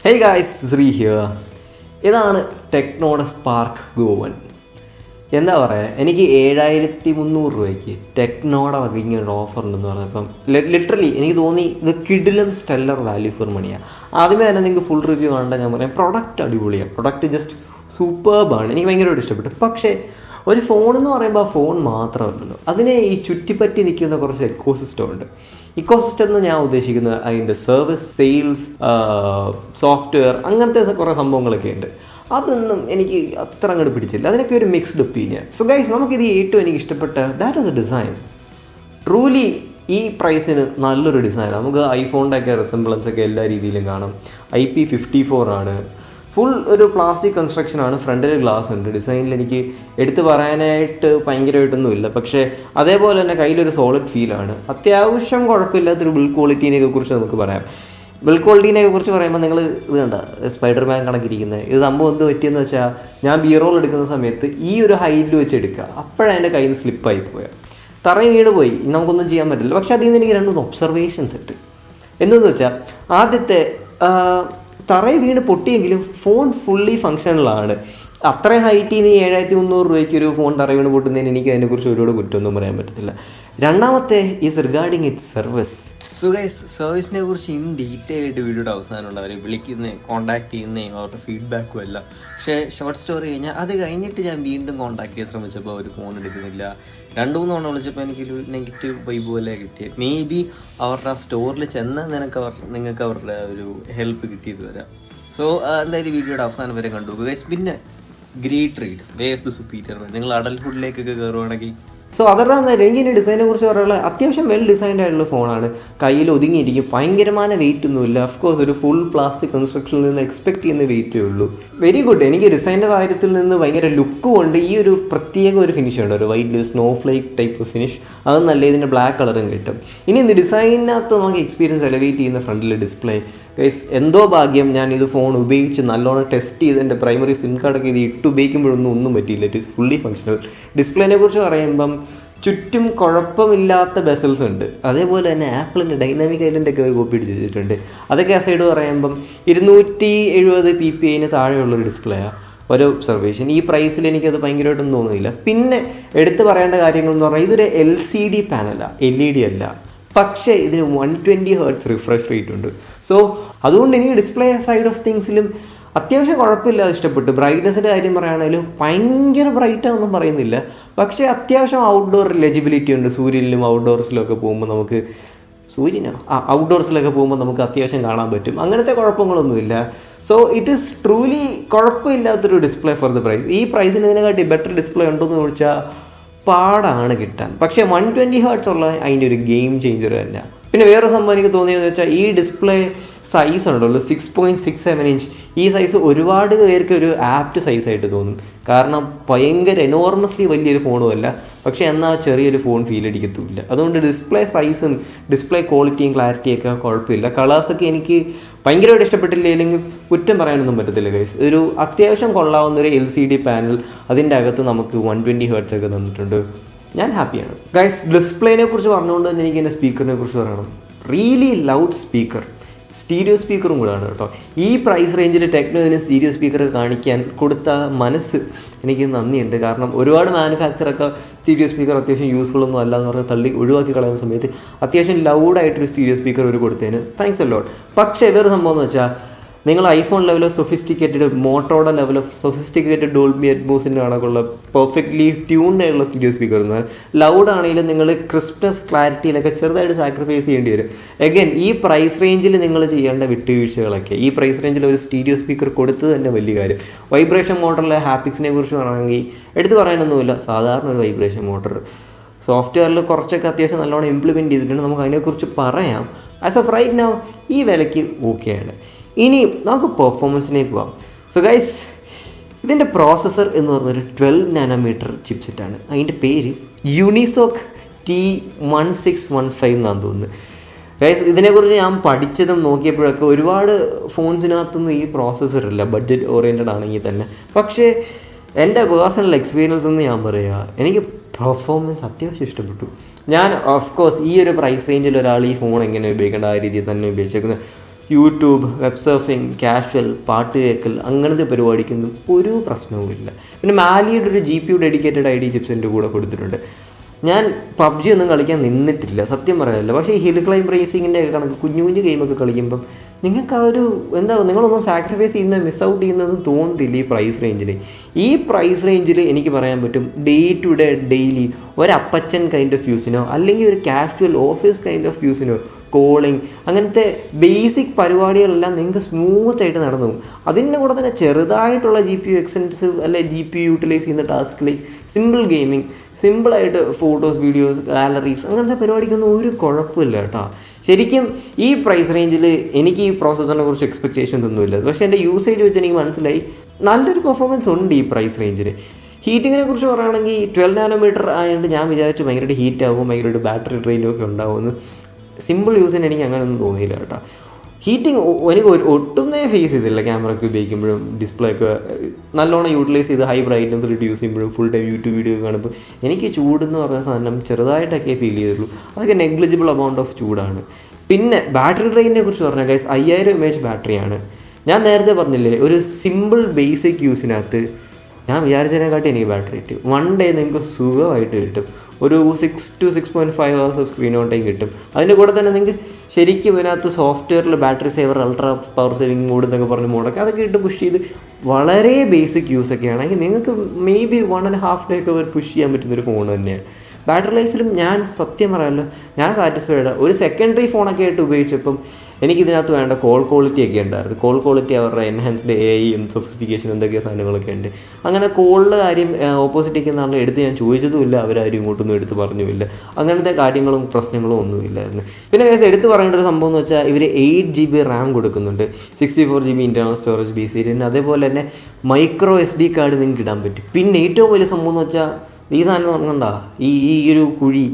Hey guys, Shri here. ഇതാണ് ടെക്നോയുടെ spark go 1. എന്താ പറയുക, എനിക്ക് 7300 രൂപയ്ക്ക് ടെക്നോയുടെ വക ഇങ്ങനെ ഓഫർ ഉണ്ടെന്ന് പറഞ്ഞപ്പം ലിറ്ററലി എനിക്ക് തോന്നി ഇത് കിഡിലും സ്റ്റെല്ലർ വാല്യൂ ഫോർ മണിയാണ്. ആദ്യമേ തന്നെ നിങ്ങൾക്ക് ഫുൾ റിവ്യൂ കാണേണ്ട ഞാൻ പറയാം. പ്രൊഡക്റ്റ് അടിപൊളിയാണ്, പ്രൊഡക്റ്റ് ജസ്റ്റ് സൂപ്പർബാണ്, എനിക്ക് ഭയങ്കരമായിട്ട് ഇഷ്ടപ്പെട്ടു. പക്ഷേ ഒരു ഫോൺ എന്ന് പറയുമ്പോൾ ആ ഫോൺ മാത്രമല്ലല്ലോ, അതിനെ ഈ ചുറ്റിപ്പറ്റി നിൽക്കുന്ന കുറച്ച് എക്കോസിസ്റ്റം ഉണ്ട്. ഇക്കോസിസ്റ്റം എന്ന് ഞാൻ ഉദ്ദേശിക്കുന്നത് അതിൻ്റെ സർവീസ്, സെയിൽസ്, സോഫ്റ്റ്വെയർ, അങ്ങനത്തെ കുറേ സംഭവങ്ങളൊക്കെ ഉണ്ട്. അതൊന്നും എനിക്ക് അത്ര അങ്ങോട്ട് പിടിച്ചില്ല. അതിനൊക്കെ ഒരു മിക്സ്ഡ് ഒപ്പീനിയൻ. സോ ഗൈസ്, നമുക്കിത് ഏറ്റവും എനിക്ക് ഇഷ്ടപ്പെട്ട that is A design. Truly ഈ പ്രൈസിന് നല്ലൊരു ഡിസൈൻ. നമുക്ക് ഐഫോണിൻ്റെ ഒക്കെ റിസംബ്ലൻസ് ഒക്കെ എല്ലാ രീതിയിലും കാണാം. IP54 ആണ്, ഫുൾ ഒരു പ്ലാസ്റ്റിക് കൺസ്ട്രക്ഷനാണ്, ഫ്രണ്ടിൽ ഗ്ലാസ് ഉണ്ട്. ഡിസൈനിൽ എനിക്ക് എടുത്തു പറയാനായിട്ട് ഭയങ്കരമായിട്ടൊന്നുമില്ല, പക്ഷേ അതേപോലെ തന്നെ കയ്യിലൊരു സോളിഡ് ഫീലാണ്. അത്യാവശ്യം കുഴപ്പമില്ലാത്തൊരു ബിൽഡ് ക്വാളിറ്റീനെയൊക്കെ കുറിച്ച് നമുക്ക് പറയാം. ബിൽഡ് ക്വാളിറ്റീനെയൊക്കെ കുറിച്ച് പറയുമ്പോൾ നിങ്ങൾ ഇത് കണ്ട സ്പൈഡർമാൻ കണക്കിരിക്കുന്നത്. ഇത് സംഭവം എന്ത് പറ്റിയെന്ന് വെച്ചാൽ, ഞാൻ ബി-റോൾ എടുക്കുന്ന സമയത്ത് ഈ ഒരു ഹൈറ്റിൽ വെച്ച് എടുക്കുക, അപ്പോഴതിൻ്റെ കയ്യിൽ നിന്ന് സ്ലിപ്പായി പോയാൽ തറയും വീണ് പോയി, നമുക്കൊന്നും ചെയ്യാൻ പറ്റില്ല. പക്ഷേ അതിൽ നിന്ന് എനിക്ക് 2-3 ഒബ്സർവേഷൻസ് ഉണ്ട്. എന്തെന്ന് വെച്ചാൽ, ആദ്യത്തെ തറയിൽ വീണ് പൊട്ടിയെങ്കിലും ഫോൺ ഫുള്ളി ഫങ്ഷണലാണ്. അത്രയും ഹൈറ്റിൽ നിന്ന് 7300 രൂപയ്ക്ക് ഒരു ഫോൺ തറയിൽ വീണ് പൊട്ടുന്നതിന് എനിക്ക് അതിനെക്കുറിച്ച് ഒരുപാട് കുറ്റമൊന്നും പറയാൻ പറ്റത്തില്ല. രണ്ടാമത്തെ is regarding it's service. So guys, സർവീസിനെ കുറിച്ച് ഇൻ ഡീറ്റെയിൽ ആയിട്ട് വീഡിയോയുടെ അവസാനമുണ്ട്. അവർ വിളിക്കുന്നതും കോൺടാക്ട് ചെയ്യുന്നതും അവരുടെ ഫീഡ്ബാക്കും എല്ലാം. പക്ഷേ ഷോർട്ട് സ്റ്റോറി കഴിഞ്ഞാൽ അത് കഴിഞ്ഞിട്ട് ഞാൻ വീണ്ടും കോൺടാക്ട് ചെയ്യാൻ ശ്രമിച്ചപ്പോൾ അവർ ഫോൺ എടുക്കുന്നില്ല. 2-3 തവണ വിളിച്ചപ്പോൾ എനിക്കൊരു നെഗറ്റീവ് വൈബ് പോലെ കിട്ടിയത്. മേ ബി അവരുടെ ആ സ്റ്റോറിൽ ചെന്ന് നിങ്ങൾക്ക് അവരുടെ ഒരു ഹെൽപ്പ് കിട്ടിയത് വരാം. സോ എന്തായാലും വീഡിയോയുടെ അവസാനം വരെ കണ്ടു ഗൈസ്. പിന്നെ great read, way of the superior man. നിങ്ങൾ അഡൽഹുഡിലേക്കൊക്കെ കയറുവാണെങ്കിൽ. സോ അതല്ല, എനിക്ക് ഡിസൈനെ കുറിച്ച് പറയാനുള്ള അത്യാവശ്യം വെൽ ഡിസൈൻഡ് ആയിട്ടുള്ള ഫോണാണ്. കയ്യിൽ ഒതുങ്ങിയിരിക്കും, ഭയങ്കരമായ വെയിറ്റ് ഒന്നുമില്ല. ഓഫ്കോഴ്സ് ഒരു ഫുൾ പ്ലാസ്റ്റിക് കൺസ്ട്രക്ഷനിൽ നിന്ന് എക്സ്പെക്ട് ചെയ്യുന്ന വെയിറ്റേ ഉള്ളൂ. Very good. എനിക്ക് ഡിസൈൻ്റെ കാര്യത്തിൽ നിന്ന് ഭയങ്കര ലുക്കും ഉണ്ട്. ഈ ഒരു പ്രത്യേക ഒരു ഫിനിഷ് ഉണ്ട്, ഒരു white snow flake type finish. അത് നല്ല ഇതിൻ്റെ ബ്ലാക്ക് കളറും കിട്ടും. ഇനി ഡിസൈനിനകത്ത് നമുക്ക് എക്സ്പീരിയൻസ് എലവേറ്റ് ചെയ്യുന്ന ഫ്രണ്ടിൽ ഡിസ്പ്ലേ. ഗൈസ്, എന്തോ ഭാഗ്യം ഞാൻ ഇത് ഫോൺ ഉപയോഗിച്ച് നല്ലോണം ടെസ്റ്റ് ചെയ്ത് എൻ്റെ പ്രൈമറി സിം കാർഡൊക്കെ ഇത് ഇട്ട് ഉപയോഗിക്കുമ്പോഴൊന്നും പറ്റിയില്ല. It is fully functional. ഡിസ്പ്ലേനെ കുറിച്ച് പറയുമ്പം ചുറ്റും കുഴപ്പമില്ലാത്ത ബെസൽസ് ഉണ്ട്. അതേപോലെ തന്നെ ആപ്പിളിൻ്റെ ഡൈനാമിക് ഐലൻഡ് ഒക്കെ കോപ്പി അടിച്ച് വെച്ചിട്ടുണ്ട്. അതൊക്കെ ആ സൈഡ് പറയുമ്പം 270 PPI താഴെയുള്ളൊരു ഡിസ്പ്ലേയാണ്. ഒരു ഒബ്സർവേഷൻ. ഈ പ്രൈസിൽ എനിക്കത് ഭയങ്കരമായിട്ടൊന്നും തോന്നുന്നില്ല. പിന്നെ എടുത്ത് പറയേണ്ട കാര്യങ്ങൾ എന്ന് പറഞ്ഞാൽ, ഇതൊരു LCD പാനലാണ്, LED അല്ല. പക്ഷേ ഇതിന് 120 Hz റിഫ്രഷ് റേറ്റ് ഉണ്ട്. സോ അതുകൊണ്ട് എനിക്ക് ഡിസ്പ്ലേ സൈഡ് ഓഫ് തിങ്സിലും അത്യാവശ്യം കുഴപ്പമില്ലാതെ ഇഷ്ടപ്പെട്ടു. ബ്രൈറ്റ്നസിൻ്റെ കാര്യം പറയുകയാണെങ്കിലും ഭയങ്കര ബ്രൈറ്റാണെന്നും പറയുന്നില്ല, പക്ഷേ അത്യാവശ്യം ഔട്ട്ഡോർ ലെജിബിലിറ്റി ഉണ്ട്. സൂര്യനിലും ഔട്ട്ഡോർസിലൊക്കെ പോകുമ്പോൾ നമുക്ക് ഔട്ട്ഡോർസിലൊക്കെ പോകുമ്പോൾ നമുക്ക് അത്യാവശ്യം കാണാൻ പറ്റും. അങ്ങനത്തെ കുഴപ്പങ്ങളൊന്നുമില്ല. സോ ഇറ്റ് ഈസ് ട്രൂലി കുഴപ്പമില്ലാത്തൊരു ഡിസ്പ്ലേ ഫോർ ദ പ്രൈസ്. ഈ പ്രൈസിന് ഇതിനെക്കാട്ടി ബെറ്റർ ഡിസ്പ്ലേ ഉണ്ടോയെന്ന് ചോദിച്ചാൽ പാടാണ് കിട്ടാൻ. പക്ഷേ 120 Hz ഉള്ള അതിൻ്റെ ഒരു ഗെയിം ചേഞ്ചർ തന്നെ. പിന്നെ വേറൊരു സംഭവം എനിക്ക് തോന്നിയതെന്ന് വെച്ചാൽ, ഈ ഡിസ്പ്ലേ സൈസ് ഉണ്ടല്ലോ 6.67 ഇഞ്ച്. ഈ സൈസ് ഒരുപാട് പേർക്ക് ഒരു ആപ്റ്റ് സൈസായിട്ട് തോന്നും. കാരണം ഭയങ്കര എനോർമസ്ലി വലിയൊരു ഫോണും അല്ല, പക്ഷേ എന്നാൽ ചെറിയൊരു ഫോൺ ഫീൽ അടിക്കത്തുമില്ല. അതുകൊണ്ട് ഡിസ്പ്ലേ സൈസും ഡിസ്പ്ലേ ക്വാളിറ്റിയും ക്ലാരിറ്റിയൊക്കെ കുഴപ്പമില്ല. കളേഴ്സൊക്കെ എനിക്ക് ഭയങ്കരമായിട്ട് ഇഷ്ടപ്പെട്ടില്ല, അല്ലെങ്കിൽ കുറ്റം പറയാനൊന്നും പറ്റത്തില്ല ഗൈസ്. ഒരു അത്യാവശ്യം കൊള്ളാവുന്നൊരു LCD പാനൽ, അതിൻ്റെ അകത്ത് നമുക്ക് 120 Hz ഒക്കെ തന്നിട്ടുണ്ട്. ഞാൻ ഹാപ്പിയാണ് ഗൈസ്. ഡിസ്പ്ലേനെ കുറിച്ച് പറഞ്ഞുകൊണ്ട് തന്നെ എനിക്ക് എൻ്റെ സ്പീക്കറിനെ കുറിച്ച് പറയണം. റിയലി ലൗഡ് സ്പീക്കർ, സ്റ്റീരിയോ സ്പീക്കറും കൂടെയാണ് കേട്ടോ. ഈ പ്രൈസ് റേഞ്ചിൽ ടെക്നോയിന് സ്റ്റീരിയോ സ്പീക്കർ കാണിക്കാൻ കൊടുത്ത മനസ്സ് എനിക്ക് നന്ദിയുണ്ട്. കാരണം ഒരുപാട് മാനുഫാക്ചറൊക്കെ സ്റ്റീരിയോ സ്പീക്കർ അത്യാവശ്യം യൂസ്ഫുൾ ഒന്നും അല്ല എന്ന് പറഞ്ഞ് തള്ളി ഒഴിവാക്കി കളയുന്ന സമയത്ത് അത്യാവശ്യം ലൗഡായിട്ടൊരു സ്റ്റീരിയോ സ്പീക്കർ അവർ കൊടുത്തതിന് താങ്ക്സ് എ ലോട്ട്. പക്ഷേ വേറെ സംഭവം എന്ന് വെച്ചാൽ, നിങ്ങൾ ഐഫോൺ ലെവൽ ഓഫ് സൊഫിസ്റ്റിക്കേറ്റഡ്, മോട്ടോയുടെ ലെവൽ ഓഫ് സൊഫിസ്റ്റിക്കേറ്റഡ് ഡോൾബി അറ്റ്മോസിൻ്റെ കണക്കുള്ള പെർഫെക്റ്റ്ലി ട്യൂൺഡ് ആയിട്ടുള്ള സ്റ്റീരിയോ സ്പീക്കർ എന്നാൽ ലൗഡ് ആണെങ്കിലും നിങ്ങൾ ക്രിസ്പ്നെസ് ക്ലാരിറ്റിയിലൊക്കെ ചെറുതായിട്ട് സാക്രിഫൈസ് ചെയ്യേണ്ടി വരും. എഗൈൻ, ഈ പ്രൈസ് റേഞ്ചിൽ നിങ്ങൾ ചെയ്യേണ്ട വിട്ടുവീഴ്ചകളൊക്കെ ഈ പ്രൈസ് റേഞ്ചിൽ ഒരു സ്റ്റീരിയോ സ്പീക്കർ കൊടുത്തത് തന്നെ വലിയ കാര്യം. വൈബ്രേഷൻ മോട്ടറിലെ ഹാപ്പിക്സിനെ കുറിച്ച് പറയുകയാണെങ്കിൽ എടുത്ത് പറയാനൊന്നുമില്ല. സാധാരണ ഒരു വൈബ്രേഷൻ മോട്ടർ സോഫ്റ്റ്വെയറിൽ കുറച്ചൊക്കെ അത്യാവശ്യം നല്ലോണം ഇംപ്ലിമെൻറ്റ് ചെയ്തിട്ടുണ്ട്. നമുക്ക് അതിനെക്കുറിച്ച് പറയാം. ആസ് ഓഫ് റൈറ്റ് നൗ ഈ വിലയ്ക്ക് ഓക്കെയാണ്. ഇനി നമുക്ക് പെർഫോമൻസിലേക്ക് പോകാം. സോ ഗൈസ്, ഇതിൻ്റെ പ്രോസസ്സർ എന്ന് പറഞ്ഞൊരു 12 നാനോമീറ്റർ ചിപ്സെറ്റാണ്. അതിൻ്റെ പേര് യൂണിസോക്ക് T1615 എന്നാണ് തോന്നുന്നത്. ഗൈസ്, ഇതിനെക്കുറിച്ച് ഞാൻ പഠിച്ചതും നോക്കിയപ്പോഴൊക്കെ ഒരുപാട് ഫോൺസിനകത്തൊന്നും ഈ പ്രോസസ്സർ ഇല്ല, ബഡ്ജറ്റ് ഓറിയൻറ്റഡ് ആണെങ്കിൽ തന്നെ. പക്ഷേ എൻ്റെ പേഴ്സണൽ എക്സ്പീരിയൻസ് എന്ന് ഞാൻ പറയുക, എനിക്ക് പെർഫോമൻസ് അത്യാവശ്യം ഇഷ്ടപ്പെട്ടു. ഞാൻ ഓഫ് കോഴ്സ് ഈ ഒരു പ്രൈസ് റേഞ്ചിൽ ഒരാൾ ഈ ഫോൺ എങ്ങനെ ഉപയോഗിക്കേണ്ട ആ രീതിയിൽ തന്നെ ഉപയോഗിച്ചേക്കുന്നത്. യൂട്യൂബ്, വെബ് സർഫിങ്, കാഷ്വൽ, പാട്ട് കേൾക്കൽ അങ്ങനത്തെ പരിപാടിക്കൊന്നും ഒരു പ്രശ്നവുമില്ല. പിന്നെ മാലിയുടെ ഒരു GPU ഡെഡിക്കേറ്റഡ് ID ചിപ്സ് എൻ്റെ കൂടെ കൊടുത്തിട്ടുണ്ട്. ഞാൻ PUBG ഒന്നും കളിക്കാൻ നിന്നിട്ടില്ല, സത്യം പറയാനില്ല. പക്ഷേ ഈ ഹിൽ ക്ലൈംബ് റേസിങ്ങിൻ്റെ കണക്ക് കുഞ്ഞു കുഞ്ഞു ഗെയിമൊക്കെ കളിക്കുമ്പം നിങ്ങൾക്ക് ആ ഒരു നിങ്ങളൊന്നും സാക്രിഫൈസ് ചെയ്യുന്നത് മിസ് ഔട്ട് ചെയ്യുന്നതെന്ന് തോന്നുന്നില്ല ഈ പ്രൈസ് റേഞ്ചിൽ. ഈ പ്രൈസ് റേഞ്ചിൽ എനിക്ക് പറയാൻ പറ്റും ഡേ ടു ഡേ ഡെയിലി ഒരു അപ്പച്ചൻ കൈൻഡ് ഓഫ് യൂസിനോ അല്ലെങ്കിൽ ഒരു കാഷ്വൽ ഓഫീസ് കൈൻഡ് ഓഫ് യൂസിനോ കോളിംഗ് അങ്ങനത്തെ ബേസിക് പരിപാടികളെല്ലാം നിങ്ങൾക്ക് സ്മൂത്തായിട്ട് നടന്നു പോകും. അതിൻ്റെ കൂടെ തന്നെ ചെറുതായിട്ടുള്ള GPU എക്സ്റ്റൻസീവ് അല്ലെ GPU യൂട്ടിലൈസ് ചെയ്യുന്ന ടാസ്ക് ലൈക്ക് സിമ്പിൾ ഗെയിമിങ്, സിമ്പിളായിട്ട് ഫോട്ടോസ്, വീഡിയോസ്, ഗാലറീസ് അങ്ങനത്തെ പരിപാടിക്കൊന്നും ഒരു കുഴപ്പമില്ല കേട്ടോ. ശരിക്കും ഈ പ്രൈസ് റേഞ്ചിൽ എനിക്ക് ഈ പ്രോസസ്സറിനെ കുറിച്ച് എക്സ്പെക്റ്റേഷൻസ് ഒന്നുമില്ല. പക്ഷേ എൻ്റെ യൂസേജ് വെച്ച് എനിക്ക് മനസ്സിലായി നല്ലൊരു പെർഫോമൻസ് ഉണ്ട് ഈ പ്രൈസ് റേഞ്ചിൽ. ഹീറ്റിങ്ങിനെ കുറിച്ച് പറയുകയാണെങ്കിൽ 12 നാനോമീറ്റർ ആയതുകൊണ്ട് ഞാൻ വിചാരിച്ചു ഭയങ്കരമായിട്ട് ഹീറ്റ് ആകും, ഭയങ്കരമായിട്ട് ബാറ്ററി ഡ്രെയിനും ഒക്കെ ഉണ്ടാകുമെന്ന്. സിമ്പിൾ യൂസിന് എനിക്ക് അങ്ങനെയൊന്നും തോന്നിയില്ല കേട്ടോ. ഹീറ്റിംഗ് എനിക്ക് ഒട്ടുമേ ഫേസ് ചെയ്തില്ല. ക്യാമറയ്ക്ക് ഉപയോഗിക്കുമ്പോഴും ഡിസ്പ്ലേ ഒക്കെ നല്ലോണം യൂട്ടിലൈസ് ചെയ്ത് ഹൈ ബ്രൈറ്റ്നസ് ഇട്ട് യൂസ് ചെയ്യുമ്പോഴും ഫുൾ ടൈം യൂട്യൂബ് വീഡിയോ കാണുമ്പോൾ എനിക്ക് ചൂടെന്ന് പറഞ്ഞ സാധനം ചെറുതായിട്ടൊക്കെ ഫീൽ ചെയ്തുള്ളൂ. അതൊക്കെ നെഗ്ലിജിബിൾ എമൗണ്ട് ഓഫ് ചൂടാണ്. പിന്നെ ബാറ്ററി ഡ്രെയിനിനെ കുറിച്ച് പറഞ്ഞാൽ ഗൈസ് 5000 mAh ബാറ്ററിയാണ്. ഞാൻ നേരത്തെ പറഞ്ഞില്ലേ ഒരു സിമ്പിൾ ബേസിക് യൂസിനകത്ത് ഞാൻ വിചാരിച്ചതിനെക്കാട്ടി എനിക്ക് ബാറ്ററി കിട്ടും. 1 ഡേ നിങ്ങൾക്ക് സുഖമായിട്ട് കിട്ടും. ഒരു 6 to 6.5 hours screen on time കിട്ടും. അതിൻ്റെ കൂടെ തന്നെ നിങ്ങൾക്ക് ശരിക്കും ഇതിനകത്ത് സോഫ്റ്റ്വെയറിൽ battery saver, ultra power saving mode എന്നൊക്കെ പറഞ്ഞ് മോഡൊക്കെ അതൊക്കെ ഇട്ട് പുഷ് ചെയ്ത് വളരെ ബേസിക് യൂസൊക്കെ ആണെങ്കിൽ നിങ്ങൾക്ക് മേ ബി 1.5 day ഒക്കെ പുഷ് ചെയ്യാൻ പറ്റുന്നൊരു ഫോൺ തന്നെയാണ്. ബാറ്ററി ലൈഫിലും ഞാൻ സത്യം പറയാമല്ലോ ഞാൻ സാറ്റിസ്ഫൈഡ്. ഒരു സെക്കൻഡറി ഫോണൊക്കെ ആയിട്ട് ഉപയോഗിച്ചപ്പം എനിക്കിതിനകത്ത് വേണ്ട കോൾ ക്വാളിറ്റി ഒക്കെ ഉണ്ടായിരുന്നു. കോൾ ക്വാളിറ്റി അവരുടെ എൻഹാൻസ്ഡ് AI സൊഫിസ്റ്റിക്കേഷൻ എന്തൊക്കെയോ സാധനങ്ങളൊക്കെ ഉണ്ട്. അങ്ങനെ കോളിൻ്റെ കാര്യം ഓപ്പോസിറ്റ് നിൽക്കുന്ന ആളുടെ എടുത്ത് ഞാൻ ചോദിച്ചതുമില്ല, അവരാരും ഇങ്ങോട്ടൊന്നും എടുത്ത് പറഞ്ഞുമില്ല. അങ്ങനത്തെ കാര്യങ്ങളും പ്രശ്നങ്ങളും ഒന്നുമില്ലായിരുന്നു. പിന്നെ കേസ് എടുത്ത് പറയേണ്ട ഒരു സംഭവം എന്ന് വെച്ചാൽ ഇവർ 8 GB RAM കൊടുക്കുന്നുണ്ട്, 64 GB internal storage base variant, അതേപോലെ തന്നെ മൈക്രോ SD കാർഡ് നിങ്ങൾക്ക് ഇടാൻ പറ്റും. പിന്നെ ഏറ്റവും വലിയ സംഭവം എന്ന് വെച്ചാൽ ഈ സാധനം പറഞ്ഞാ ഈ ഒരു കുഴി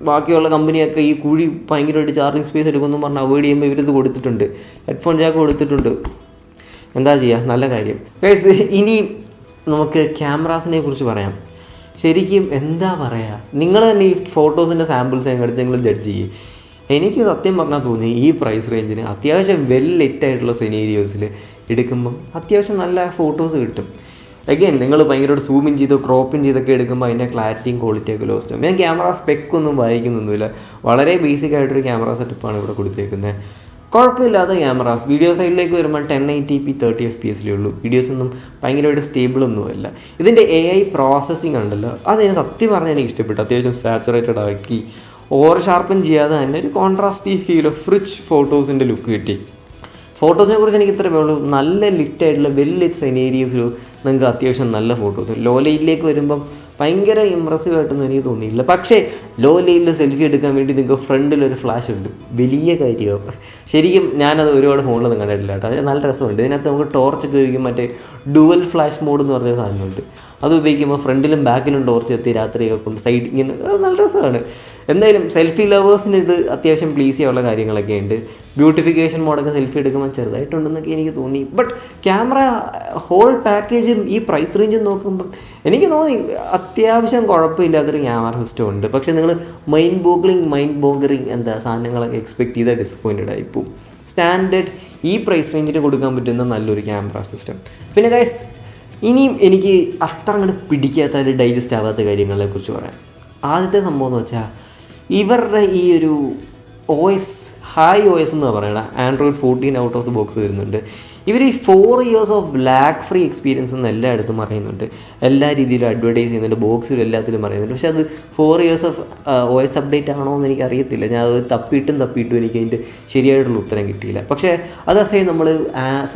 ബാക്കിയുള്ള കമ്പനിയൊക്കെ ഈ കുഴി ഭയങ്കരമായിട്ട് ചാർജിങ് സ്പേസ് എടുക്കുമെന്ന് പറഞ്ഞാൽ അവോയ്ഡ് ചെയ്യുമ്പോൾ ഇവരിത് കൊടുത്തിട്ടുണ്ട്, ഹെഡ്ഫോൺ ജാക്ക് കൊടുത്തിട്ടുണ്ട്. എന്താ ചെയ്യുക, നല്ല കാര്യം. ഗൈസ് ഇനി നമുക്ക് ക്യാമറാസിനെ കുറിച്ച് പറയാം. ശരിക്കും എന്താ പറയുക, നിങ്ങൾ തന്നെ ഈ ഫോട്ടോസിൻ്റെ സാമ്പിൾസ് എടുത്ത് നിങ്ങൾ ജഡ്ജ് ചെയ്യും. എനിക്ക് സത്യം പറഞ്ഞാൽ തോന്നി ഈ പ്രൈസ് റേഞ്ചിന് അത്യാവശ്യം വെൽ ലിറ്റ് ആയിട്ടുള്ള സെനേരിയോസിൽ എടുക്കുമ്പം അത്യാവശ്യം നല്ല ഫോട്ടോസ് കിട്ടും. അഗൈൻ നിങ്ങൾ ഭയങ്കരമായിട്ട് സൂം ഇൻ ചെയ്തോ ക്രോപ്പ് ഇൻ ചെയ്തൊക്കെ എടുക്കുമ്പോൾ അതിൻ്റെ ക്ലാരിറ്റിയും ക്വാളിറ്റിയൊക്കെ ലോസ്റ്റ് ആകും. ഞാൻ ക്യാമറ സ്പെക്കൊന്നും വായിക്കുന്നൊന്നുമില്ല, വളരെ ബേസിക് ആയിട്ടൊരു ക്യാമറ സെറ്റപ്പാണ് ഇവിടെ കൊടുത്തേക്കുന്നത്. കുഴപ്പമില്ലാത്ത ക്യാമറാസ്. വീഡിയോ സൈഡിലേക്ക് വരുമ്പോൾ 1080p 30 fps ഉള്ളൂ. വീഡിയോസൊന്നും ഭയങ്കരമായിട്ട് സ്റ്റേബിളൊന്നുമല്ല. ഇതിൻ്റെ AI പ്രോസസ്സിങ് ഉണ്ടല്ലോ, അതെനിക്ക് സത്യം പറഞ്ഞാൽ എനിക്ക് ഇഷ്ടപ്പെട്ടു. അത്യാവശ്യം സാച്ചുറേറ്റഡ് ആക്കി ഓവർ ഷാർപ്പൻ ചെയ്യാതെ തന്നെ ഒരു കോൺട്രാസ്റ്റി ഫീൽ ഓഫ് റിച്ച് ഫോട്ടോസിൻ്റെ ലുക്ക് കിട്ടി. ഫോട്ടോസിനെ കുറിച്ച് എനിക്ക് ഇത്രയേ ഉള്ളൂ. നല്ല ലിറ്റായിട്ടുള്ള വെൽ ലിറ്റ് സെനേരിയസിലും നിങ്ങൾക്ക് അത്യാവശ്യം നല്ല ഫോട്ടോസ്. ലോ ലൈറ്റിലേക്ക് വരുമ്പം ഭയങ്കര ഇമ്പ്രസീവ് ആയിട്ടൊന്നും എനിക്ക് തോന്നിയില്ല. പക്ഷേ ലോ ലൈറ്റിൽ സെൽഫി എടുക്കാൻ വേണ്ടി നിങ്ങൾക്ക് ഫ്രണ്ടിലൊരു ഫ്ലാഷ് ഉണ്ട്, വലിയ കാര്യമാവും. ശരിക്കും ഞാനത് ഒരുപാട് ഫോണിലൊന്നും കണ്ടിട്ടില്ല കേട്ടോ. അത് നല്ല രസമുണ്ട്. ഇതിനകത്ത് നമുക്ക് ടോർച്ചൊക്കെ ഉപയോഗിക്കും, മറ്റേ ഡുവൽ ഫ്ലാഷ് മോഡ് എന്ന് പറഞ്ഞ സാധനമുണ്ട്. അത് ഉപയോഗിക്കുമ്പോൾ ഫ്രണ്ടിലും ബാക്കിലും ടോർച്ച് എത്തി രാത്രിയൊക്കെ കൊണ്ട് സൈഡ് ഇങ്ങനെ നല്ല രസമാണ്. എന്തായാലും സെൽഫി ലവേഴ്സിന് ഇത് അത്യാവശ്യം പ്ലീസ് ചെയ്യാനുള്ള കാര്യങ്ങളൊക്കെ ഉണ്ട്. ബ്യൂട്ടിഫിക്കേഷൻ മോഡൊക്കെ സെൽഫി എടുക്കുമ്പോൾ ചെറുതായിട്ടുണ്ടെന്നൊക്കെ എനിക്ക് തോന്നി. ബട്ട് ക്യാമറ ഹോൾ പാക്കേജും ഈ പ്രൈസ് റേഞ്ചും നോക്കുമ്പം എനിക്ക് തോന്നി അത്യാവശ്യം കുഴപ്പമില്ലാത്തൊരു ക്യാമറ സിസ്റ്റം ഉണ്ട്. പക്ഷേ നിങ്ങൾ മൈൻഡ് ബോഗറിങ് സാധനങ്ങളൊക്കെ എക്സ്പെക്ട് ചെയ്താൽ ഡിസപ്പോയിൻറ്റഡ് ആയിപ്പോവും. സ്റ്റാൻഡേർഡ് ഈ പ്രൈസ് റേഞ്ചിന് കൊടുക്കാൻ പറ്റുന്ന നല്ലൊരു ക്യാമറ സിസ്റ്റം. പിന്നെ ഗൈസ് ഇനിയും എനിക്ക് അത്ര അങ്ങോട്ട് പിടിക്കാത്ത ഒരു ഡൈജസ്റ്റ് ആവാത്ത കാര്യങ്ങളെ കുറിച്ച് പറയാം. ആദ്യത്തെ സംഭവം എന്ന് വെച്ചാൽ ഇവരുടെ ഈ ഒരു OS HiOS എന്ന് പറയണം, Android 14 out of the box വരുന്നുണ്ട്. ഇവർ ഈ 4 years of lag free experience എന്ന് എല്ലായിടത്തും പറയുന്നുണ്ട്, എല്ലാ രീതിയിലും അഡ്വർടൈസ് ചെയ്യുന്നുണ്ട്, ബോക്സിലും എല്ലാത്തിലും പറയുന്നുണ്ട്. പക്ഷേ അത് 4 years ഓഫ് OS അപ്ഡേറ്റ് ആണോ എന്ന് എനിക്ക് അറിയത്തില്ല. ഞാൻ അത് തപ്പിയിട്ടും എനിക്ക് അതിൻ്റെ ശരിയായിട്ടുള്ള ഉത്തരം കിട്ടിയില്ല. പക്ഷേ അതേസമയം നമ്മൾ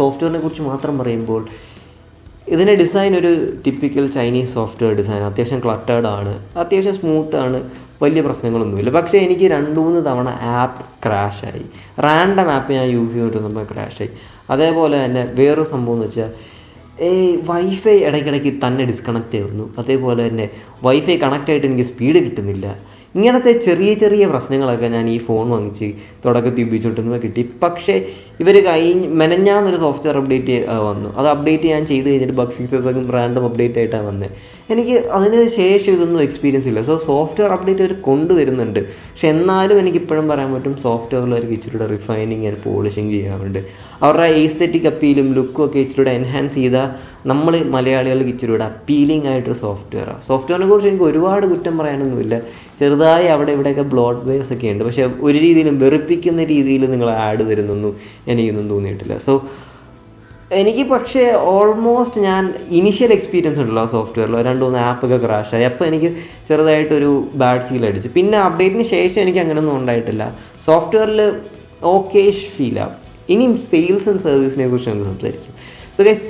സോഫ്റ്റ്വെയറിനെ കുറിച്ച് മാത്രം പറയുമ്പോൾ ഇതിൻ്റെ ഡിസൈൻ ഒരു ടിപ്പിക്കൽ ചൈനീസ് സോഫ്റ്റ്വെയർ ഡിസൈൻ. അത്യാവശ്യം ക്ലട്ടേർഡ് ആണ്, അത്യാവശ്യം സ്മൂത്താണ്, വലിയ പ്രശ്നങ്ങളൊന്നുമില്ല. പക്ഷേ എനിക്ക് 2-3 തവണ ആപ്പ് ക്രാഷായി. റാൻഡം ആപ്പ് ഞാൻ യൂസ് ചെയ്തിട്ട് നമ്മൾ ക്രാഷായി. അതേപോലെ തന്നെ വേറൊരു സംഭവം എന്ന് വെച്ചാൽ വൈഫൈ ഇടയ്ക്കിടയ്ക്ക് തന്നെ ഡിസ്കണക്റ്റ് ആയിരുന്നു. അതേപോലെ തന്നെ വൈഫൈ കണക്റ്റ് ആയിട്ട് എനിക്ക് സ്പീഡ് കിട്ടുന്നില്ല. ഇങ്ങനത്തെ ചെറിയ പ്രശ്നങ്ങളൊക്കെ ഞാൻ ഈ ഫോൺ വാങ്ങിച്ച് തുടക്കത്തിൽ ഉപയോഗിച്ചുകൊണ്ടിരുമ്പോൾ കിട്ടി. പക്ഷേ ഇവർ മെനഞ്ഞാന്നൊരു സോഫ്റ്റ്വെയർ അപ്ഡേറ്റ് വന്നു. അത് അപ്ഡേറ്റ് ഞാൻ ചെയ്ത് കഴിഞ്ഞിട്ട് ബഗ് ഫിക്സസൊക്കെ റാൻഡം അപ്ഡേറ്റ് ആയിട്ടാണ് വന്നത്. എനിക്ക് അതിന് ശേഷം ഇതൊന്നും എക്സ്പീരിയൻസ് ഇല്ല. സോഫ്റ്റ്വെയർ അപ്ഡേറ്റ് അവർ കൊണ്ടുവരുന്നുണ്ട്. പക്ഷെ എന്നാലും എനിക്കിപ്പോഴും പറയാൻ പറ്റും സോഫ്റ്റ്വെയറിൽ അവർക്ക് ഇച്ചിരിയുടെ റിഫൈനിങ് ആൻഡ് പോളിഷിങ് ചെയ്യാറുണ്ട്. അവരുടെ എസ്തെറ്റിക് അപ്പീലും ലുക്കും ഒക്കെ ഇച്ചിരിയുടെ എൻഹാൻസ് ചെയ്താൽ നമ്മൾ മലയാളികൾക്ക് ഇച്ചിരിയുടെ അപ്പീലിംഗ് ആയിട്ടൊരു സോഫ്റ്റ്വെയറിനെ കുറിച്ച് എനിക്ക് ഒരുപാട് കുറ്റം പറയാനൊന്നുമില്ല. ചെറുതായി അവിടെ ഇവിടെയൊക്കെ ബ്ലോട്ട് വെയർസ് ഒക്കെ ഉണ്ട്. പക്ഷേ ഒരു രീതിയിലും വെറുപ്പിക്കുന്ന രീതിയിൽ നിങ്ങൾ ആഡ് തരുന്നൊന്നും എനിക്കൊന്നും തോന്നിയിട്ടില്ല. എനിക്ക് പക്ഷേ ഓൾമോസ്റ്റ് ഞാൻ ഇനിഷ്യൽ എക്സ്പീരിയൻസ് ഉണ്ടല്ലോ ആ സോഫ്റ്റ്വെയറിൽ 2-3 ആപ്പൊക്കെ ക്രാഷായി. അപ്പോൾ എനിക്ക് ചെറുതായിട്ടൊരു ബാഡ് ഫീൽ അടിച്ചു. പിന്നെ അപ്ഡേറ്റിന് ശേഷം എനിക്ക് അങ്ങനെയൊന്നും ഉണ്ടായിട്ടില്ല. സോഫ്റ്റ്വെയറിൽ ഓക്കേഷ് ഫീലാണ്. ഇനിയും സെയിൽസ് ആൻഡ് സർവീസിനെ കുറിച്ച് നമുക്ക് സംസാരിക്കും. സോ ഗൈസ്,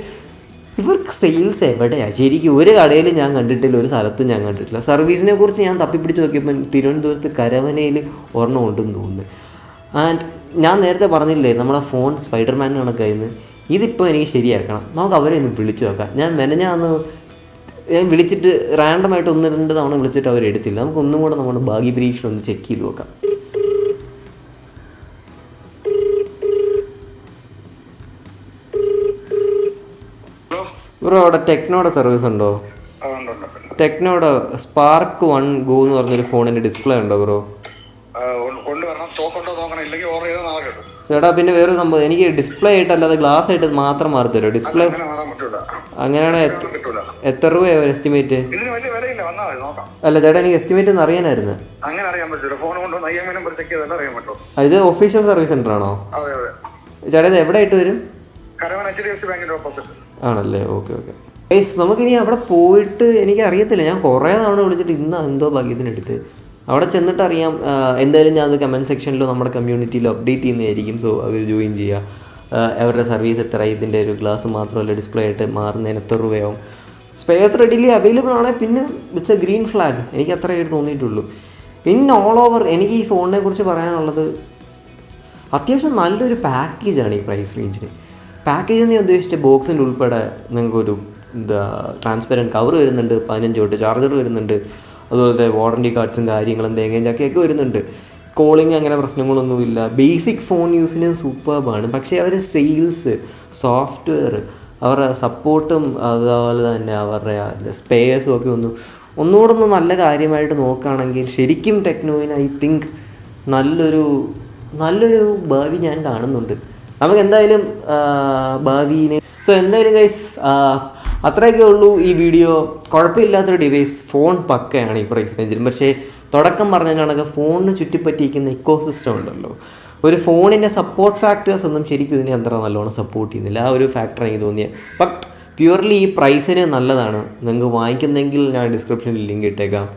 ഇവർക്ക് സെയിൽസ് എവിടെയാണ് ശരിക്കും? ഒരു കടയിൽ ഞാൻ കണ്ടിട്ടില്ല, ഒരു സ്ഥലത്തും ഞാൻ കണ്ടിട്ടില്ല. സർവീസിനെ കുറിച്ച് ഞാൻ തപ്പിപ്പിടിച്ച് നോക്കിയപ്പോൾ തിരുവനന്തപുരത്ത് കരവനയിൽ ഒരെണ്ണം ഉണ്ടെന്ന് തോന്നുന്നു. ആൻഡ് ഞാൻ നേരത്തെ പറഞ്ഞില്ലേ നമ്മളെ ഫോൺ സ്പൈഡർമാൻ കണക്കായിരുന്നു. ഇതിപ്പോൾ എനിക്ക് ശരിയാക്കണം. നമുക്ക് അവരെ ഒന്ന് വിളിച്ചു നോക്കാം. ഞാൻ വിളിച്ചിട്ട് റാൻഡമായിട്ട് 1-2 തവണ വിളിച്ചിട്ട് അവരെടുത്തില്ല. നമുക്ക് ഒന്നും കൂടെ നമ്മുടെ ഭാഗ്യപരീക്ഷണം ഒന്ന് ചെക്ക് ചെയ്ത് നോക്കാം. ബ്രോ, അവിടെ ടെക്നോയുടെ സർവീസ് ഉണ്ടോ? ടെക്നോയുടെ സ്പാർക്ക് 1 ഗോ എന്ന് പറഞ്ഞൊരു ഫോണിൻ്റെ ഡിസ്പ്ലേ ഉണ്ടോ ബ്രോ? ചേട്ടാ, പിന്നെ വേറൊരു സംഭവം, എനിക്ക് ഡിസ്പ്ലേ ആയിട്ടല്ലാതെ ഗ്ലാസ് ആയിട്ട് മാത്രം മാറി തരുമോ? ഡിസ്പ്ലേ അങ്ങനെയാണ്. എത്ര രൂപയോ എസ്റ്റിമേറ്റ്? അല്ല ചേട്ടാ, എനിക്ക് എസ്റ്റിമേറ്റ് ഒന്ന് അറിയാനായിരുന്നു. ഇത് ഒഫീഷ്യൽ സർവീസ് സെന്റർ ആണോ ചേട്ടാ? ഇത് എവിടെ ആയിട്ട് വരും? ആണല്ലേ, ഓക്കെ. നമുക്കിനി അവിടെ പോയിട്ട് എനിക്ക് അറിയത്തില്ല. ഞാൻ കുറേ തവണ വിളിച്ചിട്ട് ഇന്ന് എന്തോ ഭാഗ്യത്തിനെടുത്ത് അവിടെ ചെന്നിട്ട് അറിയാം. എന്തായാലും ഞാൻ അത് കമൻറ്റ് സെക്ഷനിലോ നമ്മുടെ കമ്മ്യൂണിറ്റിയിലോ അപ്ഡേറ്റ് ചെയ്യുന്നതായിരിക്കും. സോ അത് ജോയിൻ ചെയ്യുക. അവരുടെ സർവീസ് എത്ര, ഇതിൻ്റെ ഒരു ഗ്ലാസ് മാത്രമല്ല ഡിസ്പ്ലേ ആയിട്ട് മാറുന്നതിന് എത്ര രൂപയാവും? സ്പെയർസ് റെഡിലി അവൈലബിൾ ആണെങ്കിൽ പിന്നെ ഇറ്റ്സ് എ ഗ്രീൻ ഫ്ലാഗ്. എനിക്ക് അത്രയായിട്ട് തോന്നിയിട്ടുള്ളൂ. ഇൻ ഓൾ ഓവർ എനിക്ക് ഈ ഫോണിനെ കുറിച്ച് പറയാനുള്ളത്, അത്യാവശ്യം നല്ലൊരു പാക്കേജാണ് ഈ പ്രൈസ് റേഞ്ചിന്. പാക്കേജ് എന്ന് ഞാൻ ഉദ്ദേശിച്ച ബോക്സിൻ്റെ ഉൾപ്പെടെ നിങ്ങൾക്കൊരു ട്രാൻസ്പെറൻറ്റ് കവർ വരുന്നുണ്ട്, 15 തൊട്ട് ചാർജർ വരുന്നുണ്ട്, അതുപോലത്തെ വാറണ്ടി കാർഡ്സും കാര്യങ്ങളും തേങ്ങയും ചക്കയൊക്കെ വരുന്നുണ്ട്. കോളിങ് അങ്ങനെ പ്രശ്നങ്ങളൊന്നുമില്ല. ബേസിക് ഫോൺ യൂസിന് സൂപ്പർബാണ്. പക്ഷേ അവരുടെ സെയിൽസ്, സോഫ്റ്റ്വെയർ, അവരുടെ സപ്പോർട്ടും അതുപോലെ തന്നെ അവരുടെ സ്പെയർസും ഒക്കെ ഒന്നുകൂടെ നല്ല കാര്യമായിട്ട് നോക്കുകയാണെങ്കിൽ ശരിക്കും ടെക്നോയിന് ഐ തിങ്ക് നല്ലൊരു ഭാവി ഞാൻ കാണുന്നുണ്ട്. നമുക്ക് എന്തായാലും ഭാവിനെ എന്തായാലും ഗൈസ് അത്രയൊക്കെ ഉള്ളൂ ഈ വീഡിയോ. കുഴപ്പമില്ലാത്തൊരു ഡിവൈസ്, ഫോൺ പക്കയാണ് ഈ പ്രൈസ് റേഞ്ചിൽ. പക്ഷേ തുടക്കം പറഞ്ഞ കണക്ക് ഫോണിന് ചുറ്റിപ്പറ്റിയിരിക്കുന്ന ഇക്കോസിസ്റ്റം ഉണ്ടല്ലോ, ഒരു ഫോണിൻ്റെ സപ്പോർട്ട് ഫാക്ടേഴ്സ് ഒന്നും ശരിക്കും ഇതിനെ അത്ര നല്ലോണം സപ്പോർട്ട് ചെയ്യുന്നില്ല. ആ ഒരു ഫാക്ടർ എനിക്ക് തോന്നിയത്. ബട്ട് പ്യുവർലി ഈ പ്രൈസിന് നല്ലതാണ്. നിങ്ങൾക്ക് വാങ്ങിക്കുന്നെങ്കിൽ ഞാൻ ഡിസ്ക്രിപ്ഷനിൽ ലിങ്ക് ഇട്ടേക്കാം.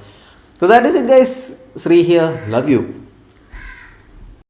So that is it guys. Shri here, love you.